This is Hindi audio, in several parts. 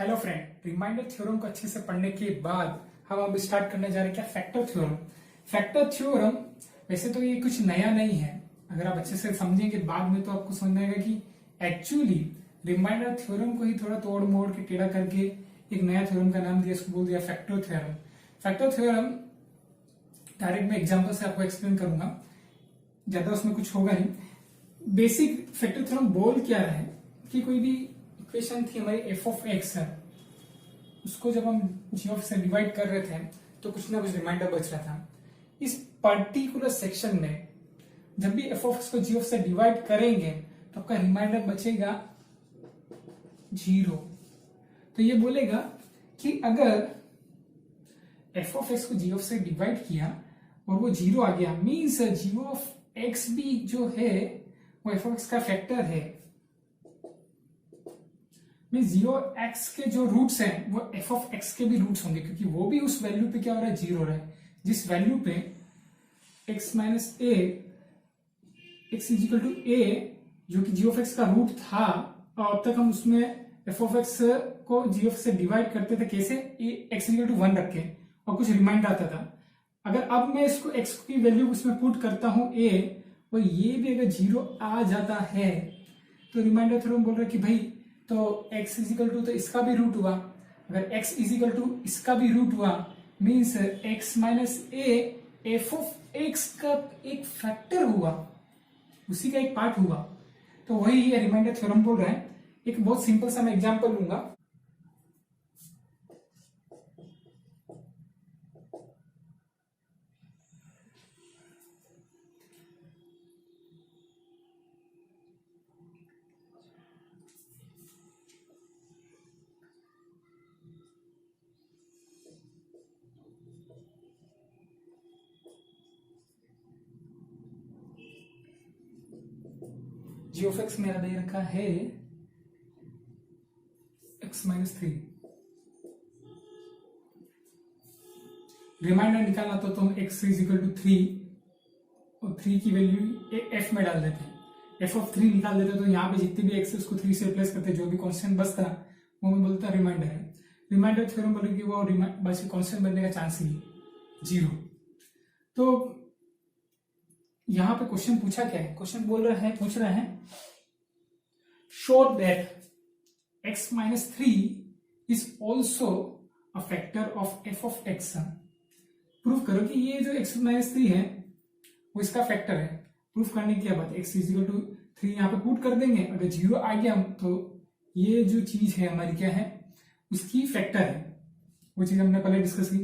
हेलो फ्रेंड, रिमाइंडर थ्योरम को अच्छे से पढ़ने के बाद हम अब स्टार्ट करने जा रहे हैं क्या फैक्टर थ्योरम। फैक्टर थ्योरम वैसे तो ये कुछ नया नहीं है, अगर आप अच्छे से समझेंगे बाद में तो आपको समझ में आएगा कि एक्चुअली रिमाइंडर थ्योरम को ही थोड़ा तोड़ मोड़ के टेढ़ा करके एक नया थ्योरम का नाम दिया, इसको बोल दिया factor theorem. Factor theorem direct मैं एग्जाम्पल से आपको एक्सप्लेन करूंगा, ज्यादा उसमें कुछ होगा नहीं। बेसिक फैक्टर थ्योरम बोल क्या रहा है कि कोई भी इक्वेशन थी हमारी एफ ऑफ एक्स है, उसको जब हम जी ऑफ से डिवाइड कर रहे थे तो कुछ ना कुछ रिमाइंडर बच रहा था। इस पर्टिकुलर सेक्शन में जब भी एफ ऑफ एक्स को जी ऑफ से डिवाइड करेंगे तो आपका रिमाइंडर बचेगा 0। तो ये बोलेगा कि अगर एफ ऑफ एक्स को जी ऑफ से डिवाइड किया और वो 0 आ गया, मीन्स जी ऑफ एक्स भी जो है वो एफ ऑफ एक्स का फैक्टर है। मीन्स 0x के जो रूट्स हैं वो एफ ऑफ एक्स के भी रूट्स होंगे, क्योंकि वो भी उस वैल्यू पे क्या हो रहा है, 0 हो रहा है। जिस वैल्यू पे x minus a x is equal to a जो कि जी ऑफ एक्स का रूट था, और अब तक हम उसमें एफ ऑफ एक्स को जी ऑफ से डिवाइड करते थे कैसे, एक्स इजिकल टू 1 रख के और कुछ रिमाइंडर आता था। अगर अब मैं इसको x की वैल्यू उसमें पुट करता हूं a, और ये भी अगर 0 आ जाता है तो रिमाइंडर थ्योरम बोल रहा है कि भाई तो x इजिकल टू तो इसका भी रूट हुआ, अगर x इजिकल टू इसका भी रूट हुआ means x minus A F of x का एक फैक्टर हुआ, उसी का एक पार्ट हुआ। तो वही ये रिमाइंडर थ्योरम बोल रहा है। एक बहुत सिंपल सा मैं एग्जांपल लूंगा। जी ऑफ एक्स मेरा दे रखा है एक्स माइनस 3। रिमाइंडर निकालना तो तुम एक्स इज इक्वल टू 3 और 3 की वैल्यू एफ में डाल देते हैं, एफ ऑफ 3 निकाल देते तो यहाँ पे जितने भी एक्स उसको 3 से रिप्लेस करते, जो भी कांस्टेंट बचता वो मैं बोलता रिमाइंडर है। रिमाइंडर थ्योरम बोले कि वो बस कांस्टेंट बनने का चांस ही 0। तो यहां पे क्वेश्चन पूछा क्या है, क्वेश्चन पूछ रहा है show that x minus 3 is also a factor of F of x. Prove करो कि ये जो x माइनस 3 है वो इसका फैक्टर है। प्रूफ करने की क्या बात है, x इजिकल टू 3 यहाँ पे पुट कर देंगे, अगर 0 आ गया तो ये जो चीज है हमारी क्या है, उसकी फैक्टर है। वो चीज हमने पहले डिस्कस की।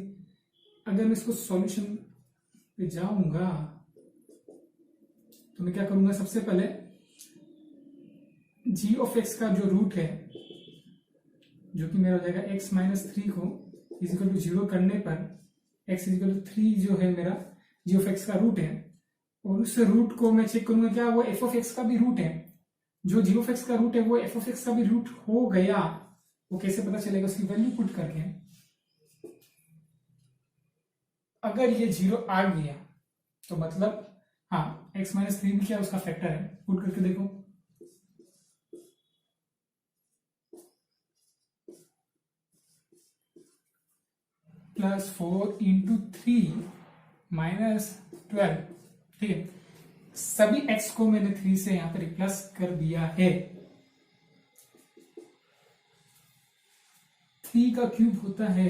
अगर मैं इसको सॉल्यूशन पे जाऊंगा तो मैं क्या करूंगा, सबसे पहले जी ऑफ एक्स का जो रूट है जो कि मेरा हो जाएगा x माइनस 3 को इजिकल टू 0 करने पर x इजिकल टू 3 जो है मेरा जी ऑफ एक्स का रूट है, और उस रूट को मैं चेक करूंगा क्या वो एफ ऑफ एक्स का भी रूट है। जो जी ऑफ एक्स का रूट है वो एफ ऑफ एक्स का भी रूट हो गया, वो कैसे पता चलेगा, उसकी वैल्यू पुट करके। अगर ये 0 आ गया तो मतलब हाँ x माइनस 3 भी क्या उसका फैक्टर है, पुट करके देखो। प्लस 4 इंटू 3 माइनस 12, ठीक है। सभी x को मैंने 3 से यहां पर रिप्लेस कर दिया है। 3 का क्यूब होता है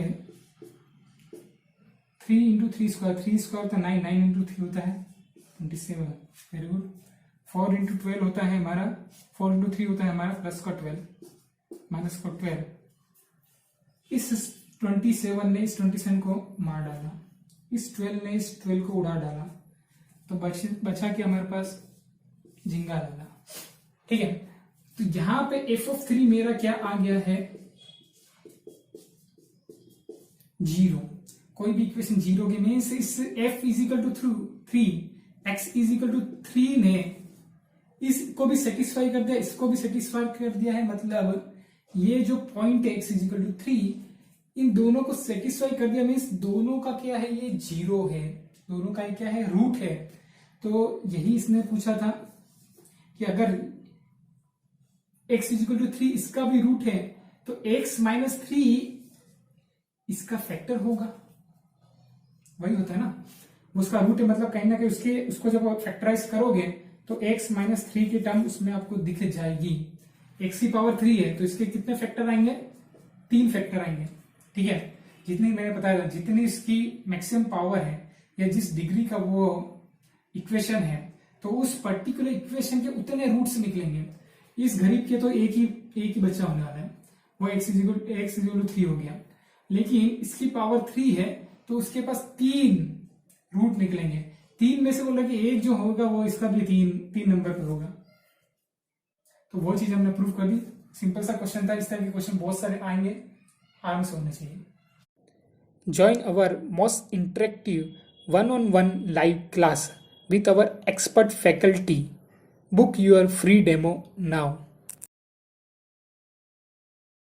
3 इंटू 3 स्क्वायर, 3 स्क्वायर होता है 9, 9 इंटू 3 होता है 27, वेरी गुड। 4 इंटू 12 होता है हमारा, 4 इंटू 3 होता है हमारा प्लस का 12 माइनस का 12। इस 27 ने इस 27 को मार डाला, इस 12 ने इस 12 को उड़ा डाला, तो बचा कि हमारे पास झिंगा डाला, ठीक है। तो यहां पे एफ ऑफ 3 मेरा क्या आ गया है, 0। कोई भी इक्वेशन 0 के मीन्स इस f is equal to 3, x is equal to 3 ने इसको भी सेटिस्फाई कर दिया, इसको भी सेटिस्फाई कर दिया है। मतलब ये जो पॉइंट है x इजिकल टू 3, इन दोनों को सेटिस्फाई कर दिया, मीन्स दोनों का क्या है, ये 0 है, दोनों का क्या है, रूट है। तो यही इसने पूछा था कि अगर x इजिकल टू 3 इसका भी रूट है तो x माइनस 3 इसका फैक्टर होगा, वही होता है ना, उसका रूट है, मतलब कहीं ना कहीं उसको जब फैक्टराइज करोगे तो x माइनस 3 की टर्म उसमें आपको दिख जाएगी। x की पावर 3 है तो इसके कितने फैक्टर आएंगे, 3 फैक्टर आएंगे, ठीक है। जितनी मैंने बताया था, जितनी इसकी मैक्सिमम पावर है या जिस डिग्री का वो इक्वेशन है, तो उस पर्टिकुलर इक्वेशन के उतने रूट्स निकलेंगे। इस गरीब के तो एक ही बच्चा होने वाला है, वो x इक्वल टू 3 हो गया, लेकिन इसकी पावर 3 है तो उसके पास 3 रूट निकलेंगे। 3 में से बोला कि एक जो होगा वो इसका भी 3 नंबर पर होगा, तो वो चीज हमने प्रूव कर दी। सिंपल सा क्वेश्चन था, इस तरह के क्वेश्चन बहुत सारे आएंगे, आराम से होने चाहिए। Join our most interactive one-on-one live class with our expert faculty. Book your free demo now.